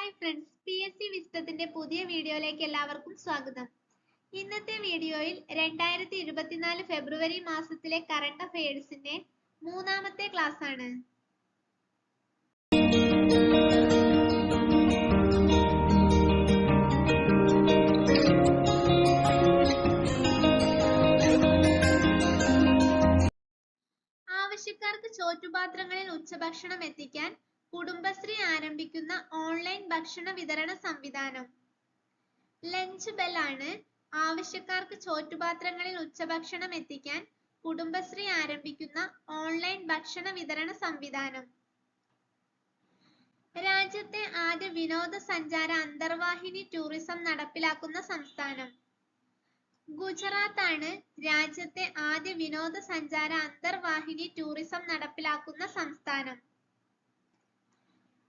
Hi friends, PSC വിസ്ഡത്തിന്റെ പുതിയ വീഡിയോയിലേക്ക് എല്ലാവർക്കും സ്വാഗതം. ഇന്നത്തെ വീഡിയോയിൽ 2024 ഫെബ്രുവരി മാസത്തിലെ കറണ്ട് അഫയേഴ്സിന്റെ മൂന്നാമത്തെ ക്ലാസ് ആണ്. ആവശ്യക്കാർക്ക് ചോറ്റുപാത്രങ്ങളിൽ ഉച്ചഭക്ഷണം എത്തിക്കാൻ കുടുംബശ്രീ ആരംഭിക്കുന്ന ഓൺലൈൻ ഭക്ഷണ വിതരണ സംവിധാനം. ലഞ്ച് ബെൽ ആണ് ആവശ്യക്കാർക്ക് ചോറ്റുപാത്രങ്ങളിൽ ഉച്ചഭക്ഷണം എത്തിക്കാൻ കുടുംബശ്രീ ആരംഭിക്കുന്ന ഓൺലൈൻ ഭക്ഷണ വിതരണ സംവിധാനം. രാജ്യത്തെ ആദ്യ വിനോദസഞ്ചാര അന്തർവാഹിനി ടൂറിസം നടപ്പിലാക്കുന്ന സംസ്ഥാനം. ഗുജറാത്ത് ആണ് രാജ്യത്തെ ആദ്യ വിനോദസഞ്ചാര അന്തർവാഹിനി ടൂറിസം നടപ്പിലാക്കുന്ന സംസ്ഥാനം.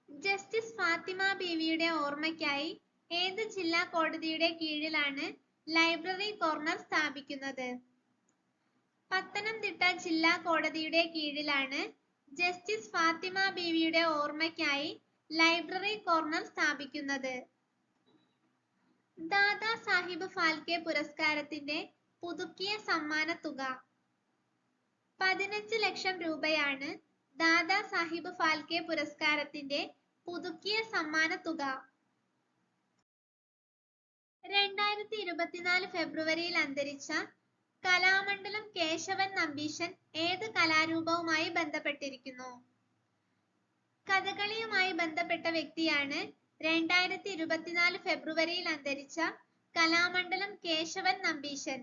ജസ്റ്റിസ് ഫാത്തിമ ബീവിയുടെ ഓർമ്മയ്ക്കായി ഏത് ജില്ലാ കോടതിയുടെ കീഴിലാണ് ലൈബ്രറി കോർണർ സ്ഥാപിക്കുന്നത്? പത്തനംതിട്ട ജില്ലാ കോടതിയുടെ കീഴിലാണ് ജസ്റ്റിസ് ഫാത്തിമ ബീവിയുടെ ഓർമ്മയ്ക്കായി ലൈബ്രറി കോർണർ സ്ഥാപിക്കുന്നത്. ദാദാ സാഹിബ് ഫാൽക്കെ പുരസ്കാരത്തിന്റെ പുതുക്കിയ സമ്മാന തുക 15 ലക്ഷം രൂപയാണ്. ദാദാ സാഹിബ് ഫാൽക്കെ പുരസ്കാരത്തിന്റെ പുതുക്കിയ സമ്മാന തുക. 2024 ഫെബ്രുവരിയിൽ അന്തരിച്ച കലാമണ്ഡലം കേശവൻ നമ്പീശൻ ഏത് കലാരൂപവുമായി ബന്ധപ്പെട്ടിരിക്കുന്നു? കഥകളിയുമായി ബന്ധപ്പെട്ട വ്യക്തിയാണ് 2024 ഫെബ്രുവരിയിൽ അന്തരിച്ച കലാമണ്ഡലം കേശവൻ നമ്പീശൻ.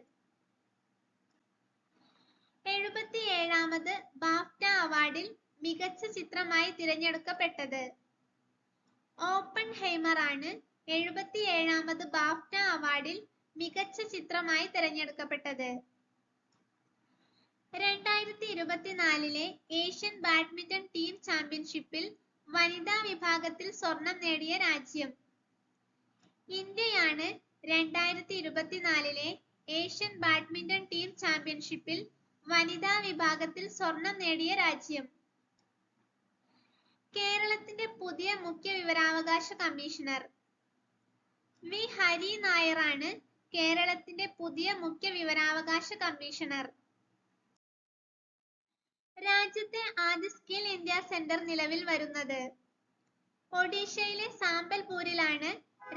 77ാമത് ബാഫ്റ്റ അവാർഡിൽ മികച്ച ചിത്രമായി തിരഞ്ഞെടുക്കപ്പെട്ടത്? ഓപ്പൺഹൈമർ ആണ് 77ാമത് ബാഫ്റ്റ അവാർഡിൽ മികച്ച ചിത്രമായി തിരഞ്ഞെടുക്കപ്പെട്ടത്. 2024 ഏഷ്യൻ ബാഡ്മിന്റൺ ടീം ചാമ്പ്യൻഷിപ്പിൽ വനിതാ വിഭാഗത്തിൽ സ്വർണം നേടിയ രാജ്യം. ഇന്ത്യയാണ് 2024 ഏഷ്യൻ ബാഡ്മിന്റൺ ടീം ചാമ്പ്യൻഷിപ്പിൽ വനിതാ വിഭാഗത്തിൽ സ്വർണം നേടിയ രാജ്യം. കേരളത്തിന്റെ പുതിയ മുഖ്യ വിവരാവകാശ കമ്മീഷണർ. വി ഹരി നായർ ആണ് കേരളത്തിന്റെ പുതിയ മുഖ്യ വിവരാവകാശ കമ്മീഷണർ. രാജ്യത്തെ ആദ്യ സ്കിൽ ഇന്ത്യ സെന്റർ നിലവിൽ വരുന്നത്? ഒഡീഷയിലെ സാമ്പൽപൂരിലാണ്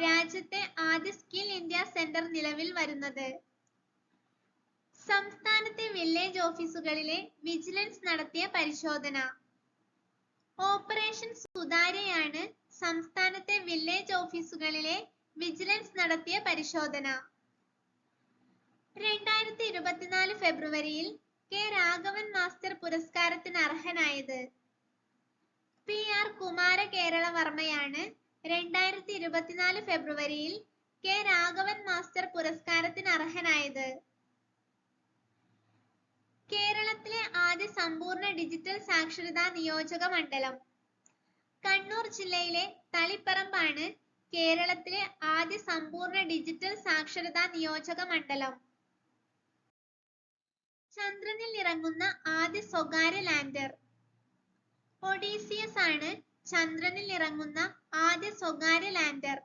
രാജ്യത്തെ ആദ്യ സ്കിൽ ഇന്ത്യ സെന്റർ നിലവിൽ വരുന്നത്. സംസ്ഥാനത്തെ വില്ലേജ് ഓഫീസുകളിലെ വിജിലൻസ് നടത്തിയ പരിശോധന. ഓപ്പറേഷൻ സുതാര്യയാണ് സംസ്ഥാനത്തെ വില്ലേജ് ഓഫീസുകളിലെ വിജിലൻസ് നടത്തിയ പരിശോധന. 2024 ഫെബ്രുവരിയിൽ കെ രാഘവൻ മാസ്റ്റർ പുരസ്കാരത്തിന് അർഹനായത്? PR കുമാരകേരളവർമ്മയാണ് 2024 ഫെബ്രുവരിയിൽ കെ രാഘവൻ മാസ്റ്റർ പുരസ്കാരത്തിന് അർഹനായത്. കേരളത്തിലെ ആദ്യ സമ്പൂർണ്ണ ഡിജിറ്റൽ സാക്ഷരതാ നിയോജക മണ്ഡലം. കണ്ണൂർ ജില്ലയിലെ തളിപ്പറമ്പാണ് കേരളത്തിലെ ആദ്യ സമ്പൂർണ്ണ ഡിജിറ്റൽ സാക്ഷരതാ നിയോജക മണ്ഡലം. ചന്ദ്രനിൽ ഇറങ്ങുന്ന ആദ്യ സ്വകാര്യ ലാൻഡർ. ഒഡീസിയസ് ആണ് ചന്ദ്രനിൽ ഇറങ്ങുന്ന ആദ്യ സ്വകാര്യ ലാൻഡർ.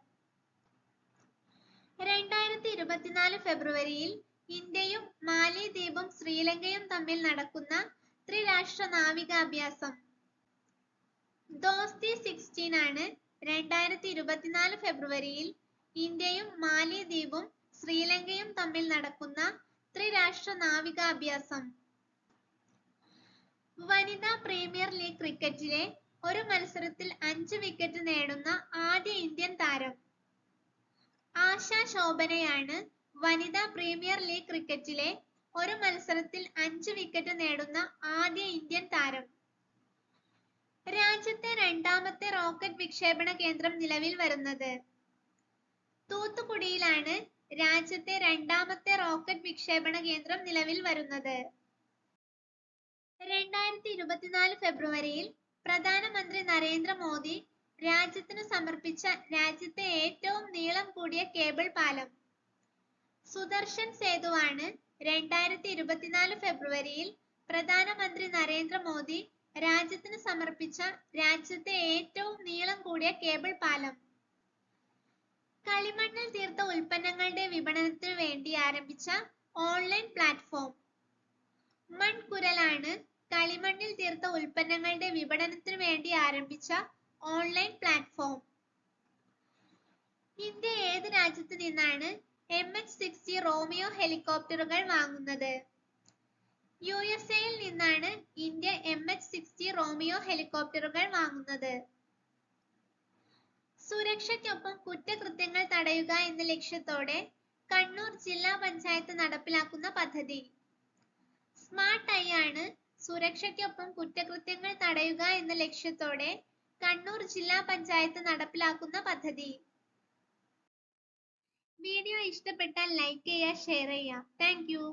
2024 ഫെബ്രുവരിയിൽ ഇന്ത്യയും മാലിദ്വീപും ശ്രീലങ്കയും തമ്മിൽ നടക്കുന്ന ത്രിരാഷ്ട്ര നാവികാഭ്യാസം. ദോസ്തി 16 ആണ് 2024 ഫെബ്രുവരിയിൽ ഇന്ത്യയും മാലിദ്വീപും ശ്രീലങ്കയും തമ്മിൽ നടക്കുന്ന ത്രിരാഷ്ട്ര നാവികാഭ്യാസം. വനിതാ പ്രീമിയർ ലീഗ് ക്രിക്കറ്റിലെ ഒരു മത്സരത്തിൽ 5 വിക്കറ്റ് നേടുന്ന ആദ്യ ഇന്ത്യൻ താരം. ആശാ ശോഭനയാണ് വനിതാ പ്രീമിയർ ലീഗ് ക്രിക്കറ്റിലെ ഒരു മത്സരത്തിൽ 5 വിക്കറ്റ് നേടുന്ന ആദ്യ ഇന്ത്യൻ താരം. രാജ്യത്തെ രണ്ടാമത്തെ റോക്കറ്റ് വിക്ഷേപണ കേന്ദ്രം നിലവിൽ വരുന്നത്? തൂത്തുക്കുടിയിലാണ് രാജ്യത്തെ രണ്ടാമത്തെ റോക്കറ്റ് വിക്ഷേപണ കേന്ദ്രം നിലവിൽ വരുന്നത്. 2024 ഫെബ്രുവരിയിൽ പ്രധാനമന്ത്രി നരേന്ദ്രമോദി രാജ്യത്തിന് സമർപ്പിച്ച രാജ്യത്തെ ഏറ്റവും നീളം കൂടിയ കേബിൾ പാലം. സുദർശൻ സേതുവാണ് 2024 ഫെബ്രുവരിയിൽ പ്രധാനമന്ത്രി നരേന്ദ്രമോദി രാജ്യത്തിന് സമർപ്പിച്ച രാജ്യത്തെ ഏറ്റവും നീളം കൂടിയ കേബിൾ പാലം. കളിമണ്ണിൽ തീർത്ത ഉൽപ്പന്നങ്ങളുടെ വിപണനത്തിനു വേണ്ടി ആരംഭിച്ച ഓൺലൈൻ പ്ലാറ്റ്ഫോം. മൺകുരലാണ് കളിമണ്ണിൽ തീർത്ത ഉൽപ്പന്നങ്ങളുടെ വിപണനത്തിനു വേണ്ടി ആരംഭിച്ച ഓൺലൈൻ പ്ലാറ്റ്ഫോം. ഇന്ത്യ ഏത് രാജ്യത്ത് നിന്നാണ് MH-60 റോമിയോ ഹെലികോപ്റ്ററുകൾ വാങ്ങുന്നത്? USA-യിൽ നിന്നാണ് ഇന്ത്യ MH-60 റോമിയോ ഹെലികോപ്റ്ററുകൾ വാങ്ങുന്നത്. സുരക്ഷയ്ക്കൊപ്പം കുറ്റകൃത്യങ്ങൾ തടയുക എന്ന ലക്ഷ്യത്തോടെ കണ്ണൂർ ജില്ലാ പഞ്ചായത്ത് നടപ്പിലാക്കുന്ന പദ്ധതി. സ്മാർട്ട് ഐ ആണ് സുരക്ഷയ്ക്കൊപ്പം കുറ്റകൃത്യങ്ങൾ തടയുക എന്ന ലക്ഷ്യത്തോടെ കണ്ണൂർ ജില്ലാ പഞ്ചായത്ത് നടപ്പിലാക്കുന്ന പദ്ധതി. വീഡിയോ ഇഷ്ടപ്പെട്ടാൽ ലൈക്ക് ചെയ്യുക, ഷെയർ ചെയ്യുക. Thank you.